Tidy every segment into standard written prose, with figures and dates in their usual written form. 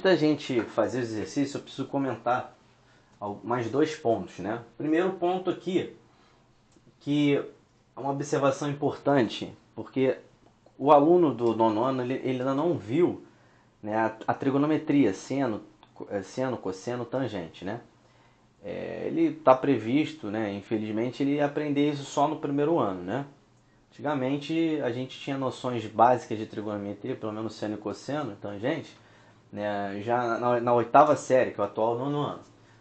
da gente fazer o exercício, eu preciso comentar mais dois pontos, né? Primeiro ponto aqui, que é uma observação importante, porque o aluno do nono ano ele ainda não viu, né, a trigonometria, seno, cosseno, tangente, né? Ele está previsto, né, infelizmente, ele ia aprender isso só no primeiro ano, né? Antigamente a gente tinha noções básicas de trigonometria, pelo menos seno e cosseno, tangente, né, já na oitava série, que é o atual nono ano.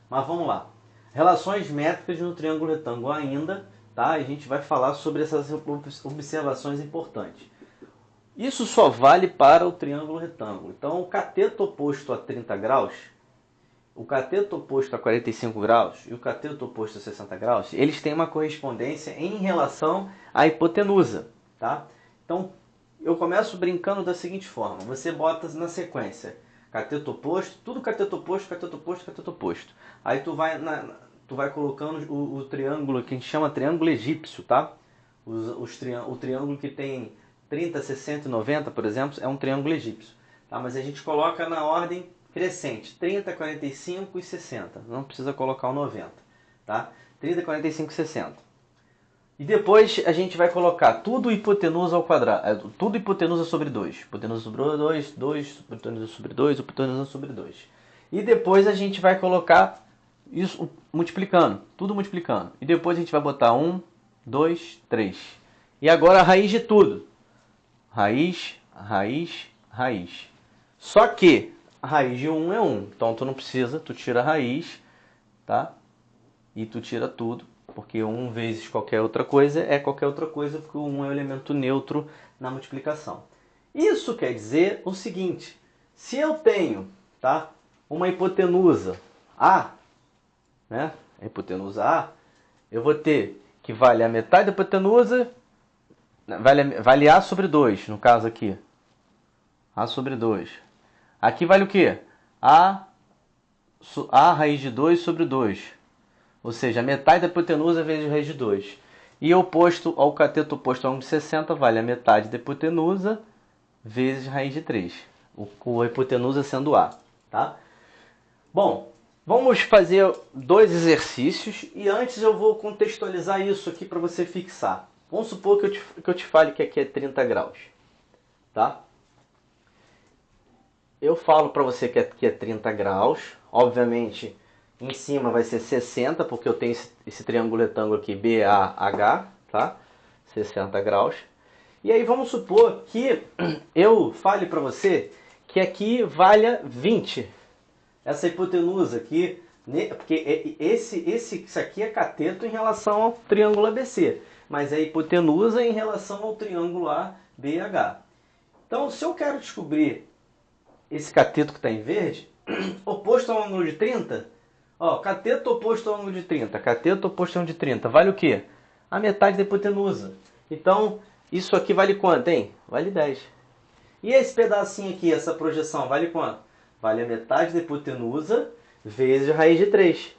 Mas vamos lá. Relações métricas no triângulo retângulo ainda, tá? A gente vai falar sobre essas observações importantes. Isso só vale para o triângulo retângulo. Então, o cateto oposto a 30 graus, o cateto oposto a 45 graus e o cateto oposto a 60 graus, eles têm uma correspondência em relação à hipotenusa, tá? Então, eu começo brincando da seguinte forma. Você bota na sequência cateto oposto, tudo cateto oposto, cateto oposto, cateto oposto. Aí tu vai colocando o triângulo que a gente chama triângulo egípcio, tá? O triângulo que tem 30, 60 e 90, por exemplo, é um triângulo egípcio. Tá? Mas a gente coloca na ordem crescente, 30, 45 e 60. Não precisa colocar o 90. Tá? 30, 45 e 60. E depois a gente vai colocar tudo hipotenusa ao quadrado. Tudo hipotenusa sobre 2. Hipotenusa sobre 2, 2, hipotenusa sobre 2, hipotenusa sobre 2. E depois a gente vai colocar isso multiplicando. Tudo multiplicando. E depois a gente vai botar 1, 2, 3. E agora a raiz de tudo. Raiz, raiz, raiz. Só que a raiz de 1 é 1. Então tu não precisa, tu tira a raiz, tá? E tu tira tudo. Porque 1 vezes qualquer outra coisa é qualquer outra coisa, porque o 1 é o elemento neutro na multiplicação. Isso quer dizer o seguinte: se eu tenho, tá, uma hipotenusa A, né, a hipotenusa A, eu vou ter que vale a metade da hipotenusa, vale A sobre 2, no caso aqui. A sobre 2. Aqui vale o quê? A raiz de 2 sobre 2. Ou seja, a metade da hipotenusa vezes raiz de 2. E oposto ao cateto oposto ao ângulo de 60 vale a metade da hipotenusa vezes raiz de 3. A hipotenusa sendo A. Tá? Bom, vamos fazer dois exercícios e antes eu vou contextualizar isso aqui para você fixar. Vamos supor que eu te fale que aqui é 30 graus. Tá? Eu falo para você que aqui é 30 graus. Obviamente, em cima vai ser 60, porque eu tenho esse triângulo retângulo aqui, BAH, tá? 60 graus. E aí vamos supor que eu fale para você que aqui valha 20. Essa hipotenusa aqui, porque isso aqui é cateto em relação ao triângulo ABC, mas é hipotenusa em relação ao triângulo ABH. Então, se eu quero descobrir esse cateto que está em verde, oposto ao ângulo de 30, ó, cateto oposto ao ângulo de 30, cateto oposto ao ângulo de 30, vale o quê? A metade da hipotenusa. Então, isso aqui vale quanto, hein? Vale 10. E esse pedacinho aqui, essa projeção, vale quanto? Vale a metade da hipotenusa vezes a raiz de 3.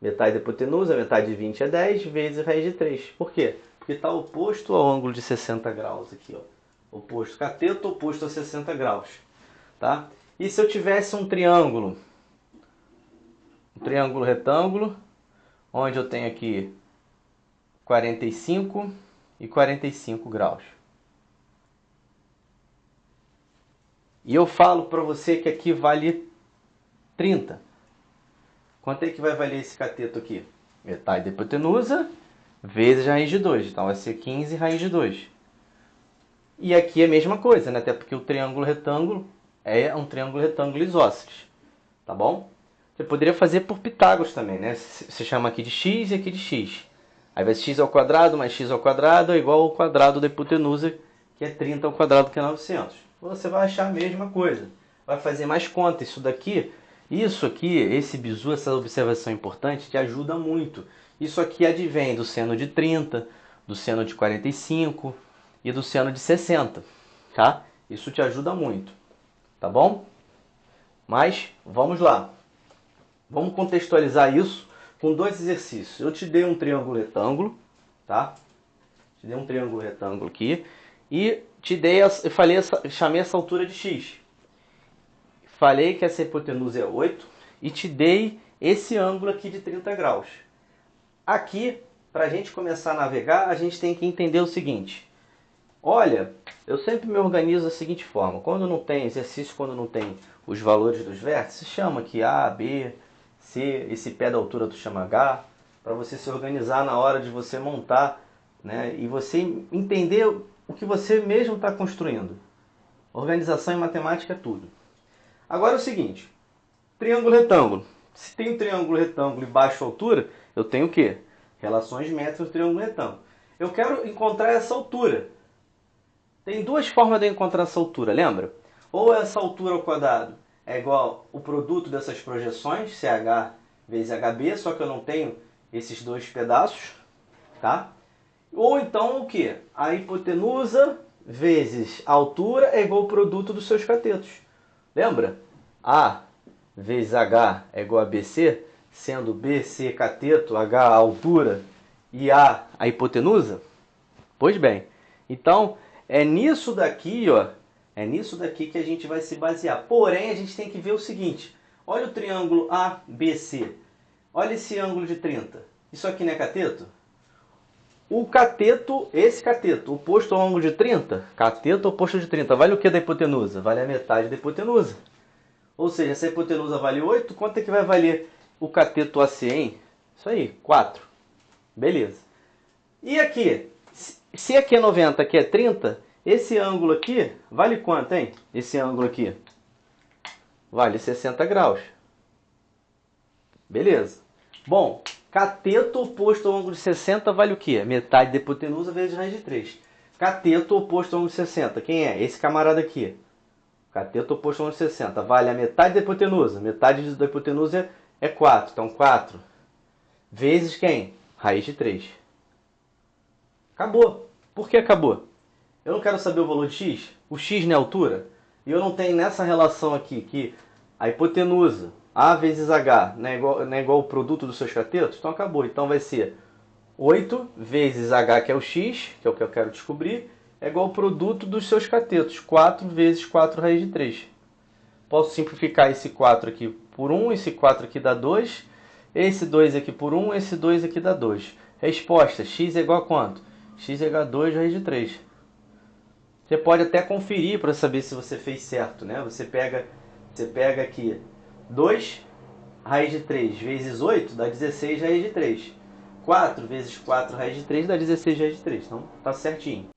Metade da hipotenusa, metade de 20 é 10, vezes a raiz de 3. Por quê? Porque está oposto ao ângulo de 60 graus aqui, ó. Oposto, cateto oposto a 60 graus. Tá? E se eu tivesse um triângulo retângulo, onde eu tenho aqui 45 e 45 graus. E eu falo para você que aqui vale 30. Quanto é que vai valer esse cateto aqui? Metade da hipotenusa vezes raiz de 2. Então vai ser 15 raiz de 2. E aqui é a mesma coisa, né? Até porque o triângulo retângulo é um triângulo retângulo isósceles. Tá bom? Você poderia fazer por Pitágoras também, né? Você chama aqui de x e aqui de x. Aí vai ser x ao quadrado mais x ao quadrado é igual ao quadrado da hipotenusa, que é 30 ao quadrado, que é 900. Você vai achar a mesma coisa. Vai fazer mais conta. Isso aqui, esse bizu, essa observação importante, te ajuda muito. Isso aqui advém do seno de 30, do seno de 45 e do seno de 60. Tá? Isso te ajuda muito. Tá bom? Mas, vamos lá. Vamos contextualizar isso com dois exercícios. Eu te dei um triângulo retângulo, tá? Te dei um triângulo retângulo aqui e chamei essa altura de x. falei que essa hipotenusa é 8 e te dei esse ângulo aqui de 30 graus. Aqui, para a gente começar a navegar, a gente tem que entender o seguinte. Olha, eu sempre me organizo da seguinte forma. Quando não tem exercício, quando não tem os valores dos vértices, chama aqui A, B, C, esse pé da altura tu chama H, para você se organizar na hora de você montar, né, e você entender o que você mesmo está construindo. Organização em matemática é tudo. Agora é o seguinte, triângulo retângulo. Se tem um triângulo retângulo e baixa altura, eu tenho o quê? Relações métricas do triângulo retângulo. Eu quero encontrar essa altura. Tem duas formas de encontrar essa altura, lembra? Ou essa altura ao quadrado é igual o produto dessas projeções, CH vezes HB, só que eu não tenho esses dois pedaços, tá? Ou então o que? A hipotenusa vezes a altura é igual ao produto dos seus catetos. Lembra? A vezes H é igual a BC, sendo BC cateto, H a altura e A a hipotenusa? Pois bem, então é nisso daqui, ó, é nisso daqui que a gente vai se basear. Porém, a gente tem que ver o seguinte. Olha o triângulo ABC. Olha esse ângulo de 30. Isso aqui não é cateto? O cateto, esse cateto, oposto ao ângulo de 30, cateto oposto de 30, vale o que da hipotenusa? Vale a metade da hipotenusa. Ou seja, se a hipotenusa vale 8, quanto é que vai valer o cateto AC, hein? Isso aí, 4. Beleza. E aqui? Se aqui é 90, aqui é 30, esse ângulo aqui vale quanto, hein? Esse ângulo aqui vale 60 graus. Beleza. Bom, cateto oposto ao ângulo de 60 vale o quê? Metade da hipotenusa vezes raiz de 3. Cateto oposto ao ângulo de 60, quem é? Esse camarada aqui. Cateto oposto ao ângulo de 60 vale a metade da hipotenusa. Metade da hipotenusa é 4. Então 4 vezes quem? Raiz de 3. Acabou. Por que acabou? Eu não quero saber o valor de x. O x não é altura. E eu não tenho nessa relação aqui que a hipotenusa, A vezes H, não é igual ao produto dos seus catetos. Então acabou. Então vai ser 8 vezes H, que é o x, que é o que eu quero descobrir, é igual ao produto dos seus catetos. 4 vezes 4 raiz de 3. Posso simplificar esse 4 aqui por 1, esse 4 aqui dá 2, esse 2 aqui por 1, esse 2 aqui dá 2. Resposta, x é igual a quanto? X é igual a 2 raiz de 3. Você pode até conferir para saber se você fez certo, né? Você pega aqui 2 raiz de 3 vezes 8 dá 16 raiz de 3. 4 vezes 4 raiz de 3 dá 16 raiz de 3. Então tá certinho.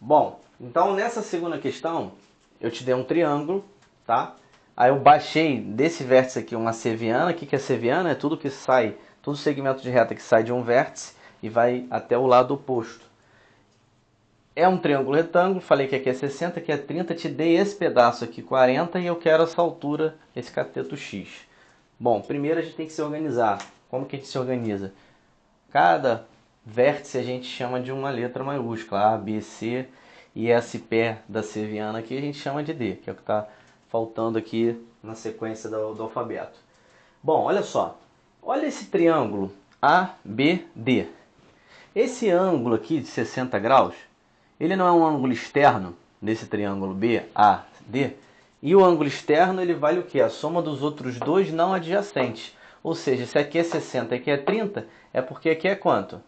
Bom, então nessa segunda questão eu te dei um triângulo, tá? Aí eu baixei desse vértice aqui uma ceviana. O que é ceviana? É tudo que sai, todo segmento de reta que sai de um vértice e vai até o lado oposto. É um triângulo retângulo, falei que aqui é 60, aqui é 30, te dei esse pedaço aqui 40 e eu quero essa altura, esse cateto X. Bom, primeiro a gente tem que se organizar. Como que a gente se organiza? Cada vértice a gente chama de uma letra maiúscula, A, B, C, e esse pé da ceviana aqui a gente chama de D, que é o que está faltando aqui na sequência do alfabeto. Bom, olha só, olha esse triângulo ABD. Esse ângulo aqui de 60 graus, ele não é um ângulo externo nesse triângulo BAD, e o ângulo externo ele vale o quê? A soma dos outros dois não adjacentes. Ou seja, se aqui é 60 e aqui é 30, é porque aqui é quanto?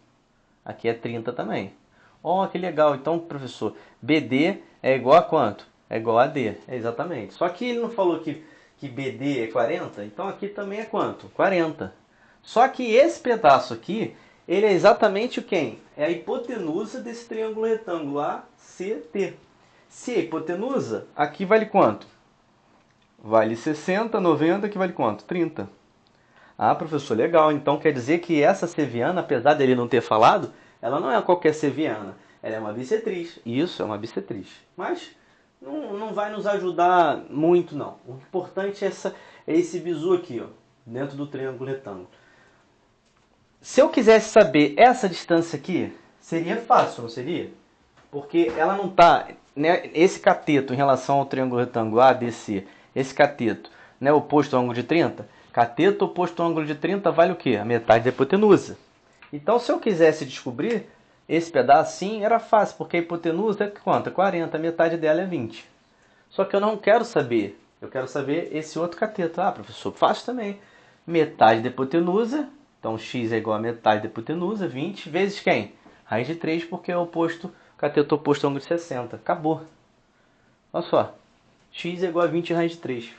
Aqui é 30 também. Oh, que legal. Então, professor, BD é igual a quanto? É igual a D. É exatamente. Só que ele não falou que BD é 40, então aqui também é quanto? 40. Só que esse pedaço aqui, ele é exatamente o quem? É a hipotenusa desse triângulo retângulo ACT. Se a hipotenusa, aqui vale quanto? Vale 60, 90, que vale quanto? 30. Ah, professor, legal. Então quer dizer que essa ceviana, apesar dele não ter falado, ela não é qualquer ceviana. Ela é uma bissetriz. Isso, é uma bissetriz. Mas não vai nos ajudar muito, não. O importante é esse bizu aqui, ó, dentro do triângulo retângulo. Se eu quisesse saber essa distância aqui, seria fácil, não seria? Porque ela não está, né, esse cateto em relação ao triângulo retângulo ABC, esse cateto, né, oposto ao ângulo de 30, cateto oposto ao ângulo de 30 vale o quê? A metade da hipotenusa. Então, se eu quisesse descobrir esse pedacinho, era fácil, porque a hipotenusa é quanto? 40, a metade dela é 20. Só que eu não quero saber Eu quero saber esse outro cateto. Ah, professor, fácil também. Metade da hipotenusa, então x é igual a metade da hipotenusa, 20, vezes quem? Raiz de 3, porque é o oposto, cateto oposto ao ângulo de 60. Acabou. Olha só, x é igual a 20 raiz de 3.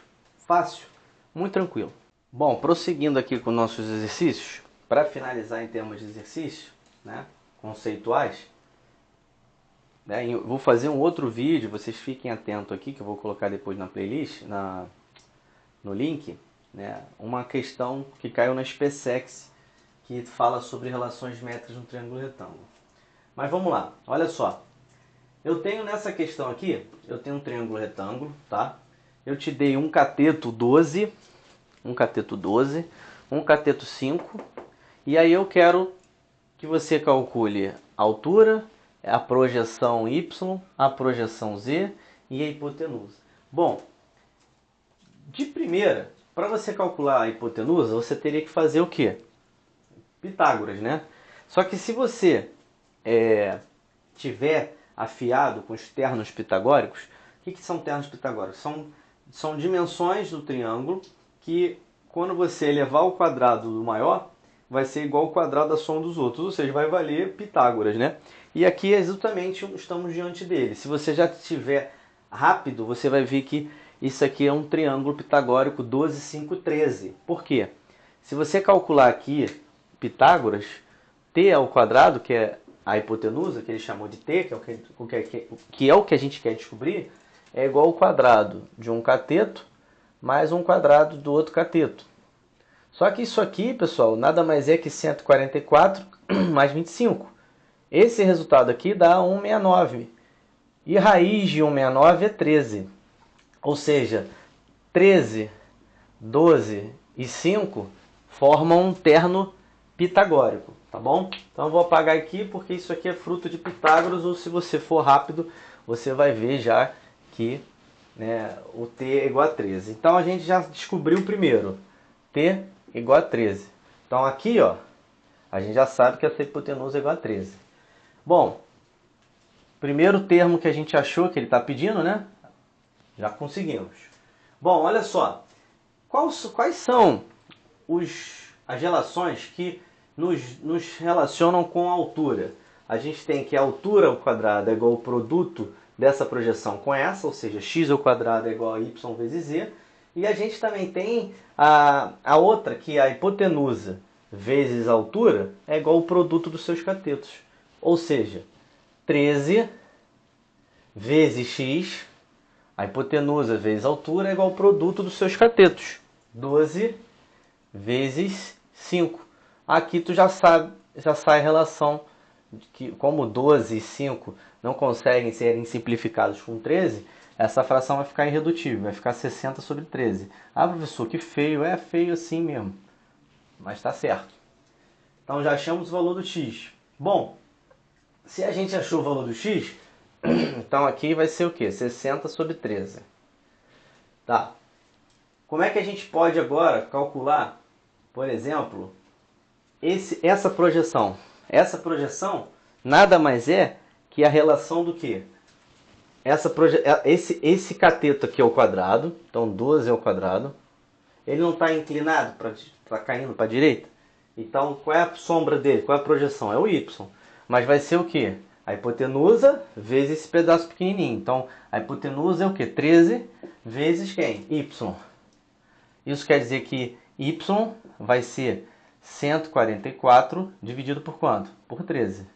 Fácil, muito tranquilo. Bom, prosseguindo aqui com nossos exercícios, para finalizar em termos de exercícios, né, conceituais, né, eu vou fazer um outro vídeo, vocês fiquem atentos aqui, que eu vou colocar depois na playlist, no link, né, uma questão que caiu na SpaceX, que fala sobre relações métricas no triângulo retângulo. Mas vamos lá, olha só. Eu tenho nessa questão aqui, eu tenho um triângulo retângulo, tá? Eu te dei um cateto 12, um cateto 12, um cateto 5, e aí eu quero que você calcule a altura, a projeção y, a projeção z e a hipotenusa. Bom, de primeira, para você calcular a hipotenusa, você teria que fazer o quê? Pitágoras, né? Só que se você tiver afiado com os ternos pitagóricos, o que são ternos pitagóricos? São dimensões do triângulo que, quando você elevar ao quadrado do maior, vai ser igual ao quadrado da soma dos outros, ou seja, vai valer Pitágoras, né? E aqui exatamente estamos diante dele. Se você já estiver rápido, você vai ver que isso aqui é um triângulo pitagórico 12, 5, 13. Por quê? Se você calcular aqui Pitágoras, t ao quadrado, que é a hipotenusa, que ele chamou de t, que é o que a gente quer descobrir, é igual ao quadrado de um cateto mais um quadrado do outro cateto. Só que isso aqui, pessoal, nada mais é que 144 mais 25. Esse resultado aqui dá 169. E raiz de 169 é 13. Ou seja, 13, 12 e 5 formam um terno pitagórico, tá bom? Então eu vou apagar aqui porque isso aqui é fruto de Pitágoras, ou se você for rápido, você vai ver já que, né, o t é igual a 13. Então a gente já descobriu o primeiro, t igual a 13. Então aqui, ó, a gente já sabe que essa hipotenusa é igual a 13. Bom, primeiro termo que a gente achou que ele está pedindo, né? Já conseguimos. Bom, olha só. Quais são as relações que nos relacionam com a altura? A gente tem que a altura ao quadrado é igual ao produto dessa projeção com essa, ou seja, x ao quadrado é igual a y vezes z. E a gente também tem a outra, que é a hipotenusa vezes a altura é igual ao produto dos seus catetos. Ou seja, 13 vezes x, a hipotenusa vezes a altura é igual ao produto dos seus catetos. 12 vezes 5. Aqui tu já sai a relação de que, como 12 e 5 não conseguem serem simplificados com 13, essa fração vai ficar irredutível, vai ficar 60 sobre 13. Ah, professor, que feio. É feio assim mesmo, mas está certo. Então já achamos o valor do x. Bom, se a gente achou o valor do x, então aqui vai ser o quê? 60 sobre 13. Tá. Como é que a gente pode agora calcular, por exemplo, essa projeção? Essa projeção nada mais é que a relação do quê? Esse cateto aqui ao quadrado, então 12 ao quadrado, ele não está inclinado, está caindo para a direita? Então qual é a sombra dele? Qual é a projeção? É o y. Mas vai ser o quê? A hipotenusa vezes esse pedaço pequenininho. Então a hipotenusa é o quê? 13 vezes quem? Y. Isso quer dizer que y vai ser 144 dividido por quanto? Por 13.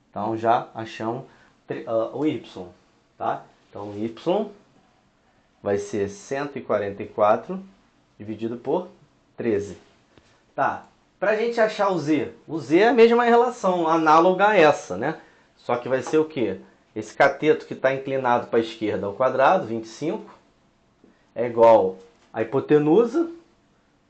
Então já achamos o y. Tá? Então o y vai ser 144 dividido por 13. Tá. Para a gente achar o z é a mesma relação, análoga a essa, né? Só que vai ser o quê? Esse cateto que está inclinado para a esquerda ao quadrado, 25, é igual a hipotenusa,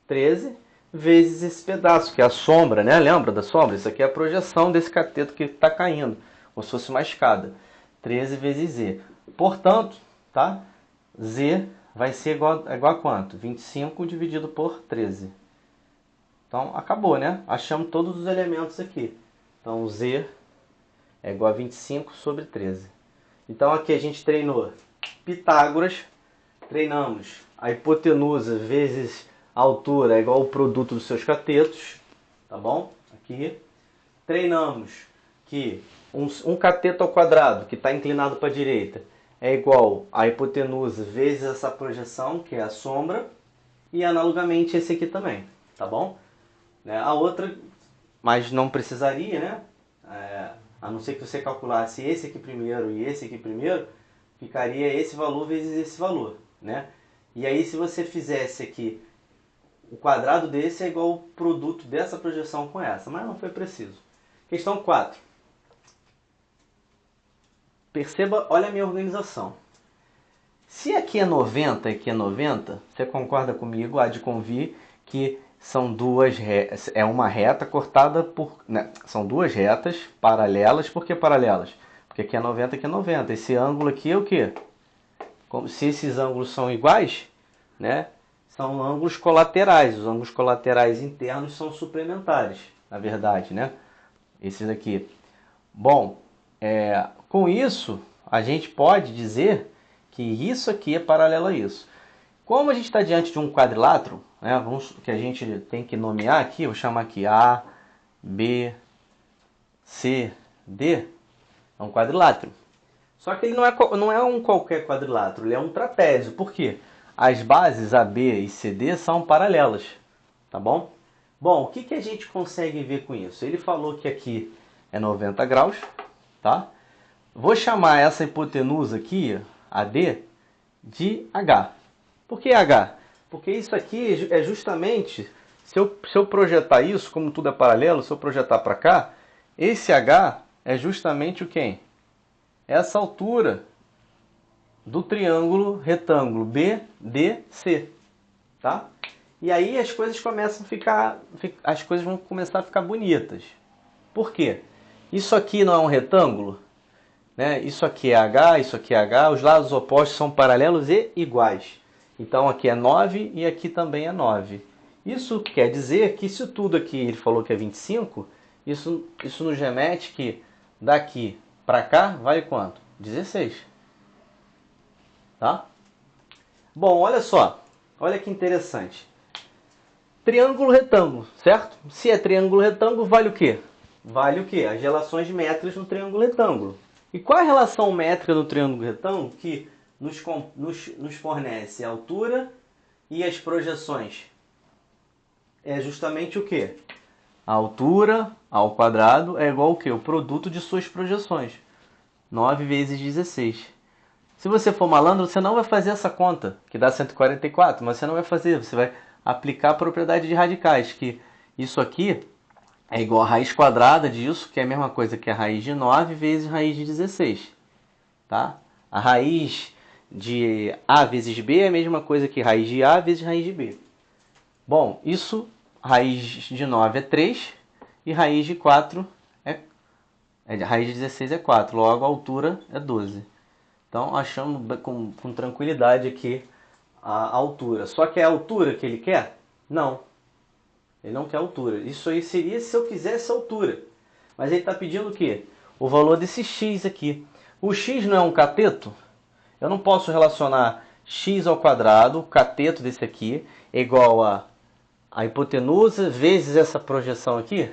13, vezes esse pedaço, que é a sombra, né? Lembra da sombra? Isso aqui é a projeção desse cateto que está caindo, como se fosse uma escada. 13 vezes z. Portanto, tá? Z vai ser igual a quanto? 25 dividido por 13. Então, acabou, né? Achamos todos os elementos aqui. Então, z é igual a 25 sobre 13. Então, aqui a gente treinou Pitágoras, treinamos a hipotenusa vezes a altura é igual ao produto dos seus catetos, tá bom? Aqui. Treinamos que um cateto ao quadrado, que está inclinado para a direita, é igual a hipotenusa vezes essa projeção, que é a sombra, e analogamente esse aqui também, tá bom? A outra, mas não precisaria, né? A não ser que você calculasse esse aqui primeiro e esse aqui primeiro, ficaria esse valor vezes esse valor, né? E aí se você fizesse aqui, o quadrado desse é igual ao produto dessa projeção com essa, mas não foi preciso. Questão 4. Perceba, olha a minha organização. Se aqui é 90 e aqui é 90, você concorda comigo? Há de convir que são duas é uma reta cortada por... Né, são duas retas paralelas. Por que paralelas? Porque aqui é 90 e aqui é 90. Esse ângulo aqui é o quê? Como se esses ângulos são iguais, né? São ângulos colaterais. Os ângulos colaterais internos são suplementares, na verdade, né? Esses aqui. Bom, com isso, a gente pode dizer que isso aqui é paralelo a isso. Como a gente está diante de um quadrilátero, né, que a gente tem que nomear aqui, eu vou chamar aqui A, B, C, D, é um quadrilátero. Só que ele não é um qualquer quadrilátero, ele é um trapézio. Por quê? As bases AB e CD são paralelas, tá bom? Bom, o que a gente consegue ver com isso? Ele falou que aqui é 90 graus, tá? Vou chamar essa hipotenusa aqui, AD, de H. Por que H? Porque isso aqui é justamente, se eu projetar isso, como tudo é paralelo, se eu projetar para cá, esse H é justamente o quem? Essa altura do triângulo retângulo BDC, tá? E aí as coisas vão começar a ficar bonitas. Por quê? Isso aqui não é um retângulo, né? Isso aqui é H, isso aqui é H, os lados opostos são paralelos e iguais. Então aqui é 9 e aqui também é 9. Isso quer dizer que se tudo aqui ele falou que é 25, isso nos remete que daqui para cá vale quanto? 16. Tá? Bom, olha só. Olha que interessante. Triângulo retângulo, certo? Se é triângulo retângulo, vale o quê? Vale o quê? As relações métricas no triângulo retângulo. E qual é a relação métrica no triângulo retângulo que nos fornece a altura e as projeções? É justamente o quê? A altura ao quadrado é igual ao quê? O produto de suas projeções. 9 vezes 16. Se você for malandro, você não vai fazer essa conta, que dá 144, mas você não vai fazer, você vai aplicar a propriedade de radicais, que isso aqui é igual a raiz quadrada disso, que é a mesma coisa que a raiz de 9 vezes raiz de 16. Tá? A raiz de A vezes B é a mesma coisa que raiz de A vezes raiz de B. Bom, isso, raiz de 9 é 3 e raiz de 4 raiz de 16 é 4, logo a altura é 12. Então achamos com tranquilidade aqui a altura. Só que é a altura que ele quer? Não. Ele não quer altura. Isso aí seria se eu quisesse altura. Mas ele está pedindo o quê? O valor desse x aqui. O x não é um cateto? Eu não posso relacionar x ao quadrado, o cateto desse aqui, é igual a hipotenusa vezes essa projeção aqui.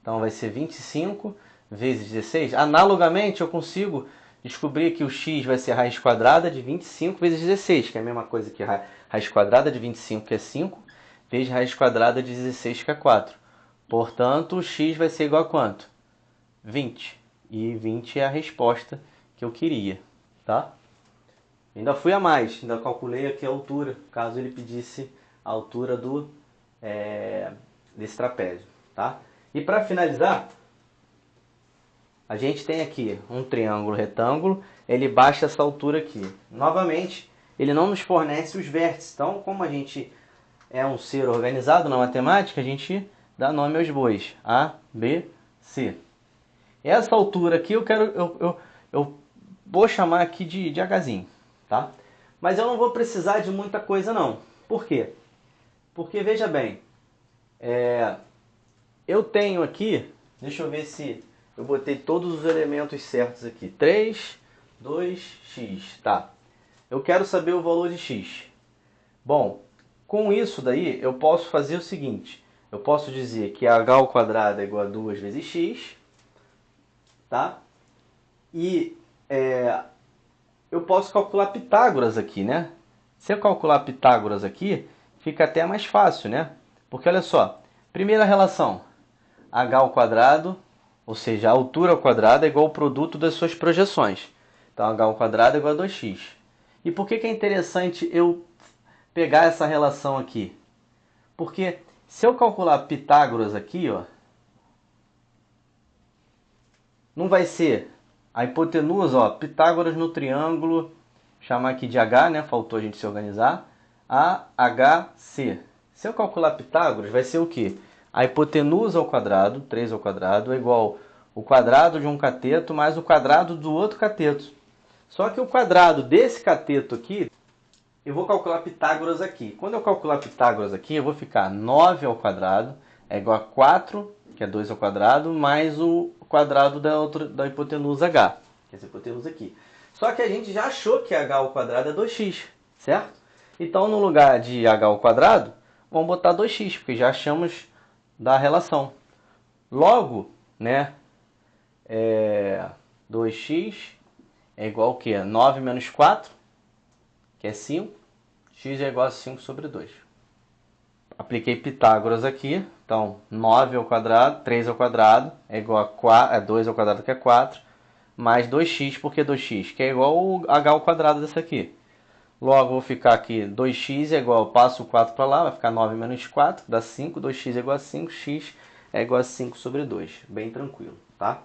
Então vai ser 25 vezes 16. Analogamente, eu consigo descobrir que o x vai ser raiz quadrada de 25 vezes 16, que é a mesma coisa que raiz quadrada de 25, que é 5, vezes raiz quadrada de 16, que é 4. Portanto, o x vai ser igual a quanto? 20. E 20 é a resposta que eu queria, tá? Ainda fui a mais, ainda calculei aqui a altura, caso ele pedisse a altura desse trapézio, tá? E para finalizar, a gente tem aqui um triângulo retângulo, ele baixa essa altura aqui. Novamente, ele não nos fornece os vértices. Então, como a gente é um ser organizado na matemática, a gente dá nome aos bois. A, B, C. Essa altura aqui eu vou chamar aqui de Hzinho, tá? Mas eu não vou precisar de muita coisa não. Por quê? Porque, veja bem, eu tenho aqui, deixa eu ver se eu botei todos os elementos certos aqui. 3, 2, x, tá. Eu quero saber o valor de x. Bom, com isso daí eu posso fazer o seguinte. Eu posso dizer que h ao quadrado é igual a 2 vezes x, tá? E eu posso calcular Pitágoras aqui, né? Se eu calcular Pitágoras aqui, fica até mais fácil, né? Porque olha só, primeira relação, h ao quadrado, ou seja, a altura ao quadrado é igual ao produto das suas projeções. Então, h ao quadrado é igual a 2x. E por que é interessante eu pegar essa relação aqui? Porque se eu calcular Pitágoras aqui, ó, não vai ser a hipotenusa, ó, Pitágoras no triângulo, chamar aqui de H, né? Faltou a gente se organizar. AHC. Se eu calcular Pitágoras, vai ser o quê? A hipotenusa ao quadrado, 3 ao quadrado, é igual o quadrado de um cateto mais o quadrado do outro cateto. Só que o quadrado desse cateto aqui, eu vou calcular Pitágoras aqui. Quando eu calcular Pitágoras aqui, eu vou ficar 9 ao quadrado é igual a 4, que é 2 ao quadrado, mais o quadrado da hipotenusa h, que é essa hipotenusa aqui. Só que a gente já achou que h ao quadrado é 2x, certo? Então, no lugar de h ao quadrado, vamos botar 2x, porque já achamos da relação. Logo, né, 2x é igual ao quê? 9 menos 4, que é 5. X é igual a 5 sobre 2. Apliquei Pitágoras aqui. Então, 9 ao quadrado, 3 ao quadrado, é igual a 4, 2 ao quadrado, que é 4, mais 2x, porque 2x, que é igual ao h ao quadrado desse aqui. Logo, vou ficar aqui, 2x é igual, passo o 4 para lá, vai ficar 9 menos 4, dá 5, 2x é igual a 5, x é igual a 5 sobre 2. Bem tranquilo, tá?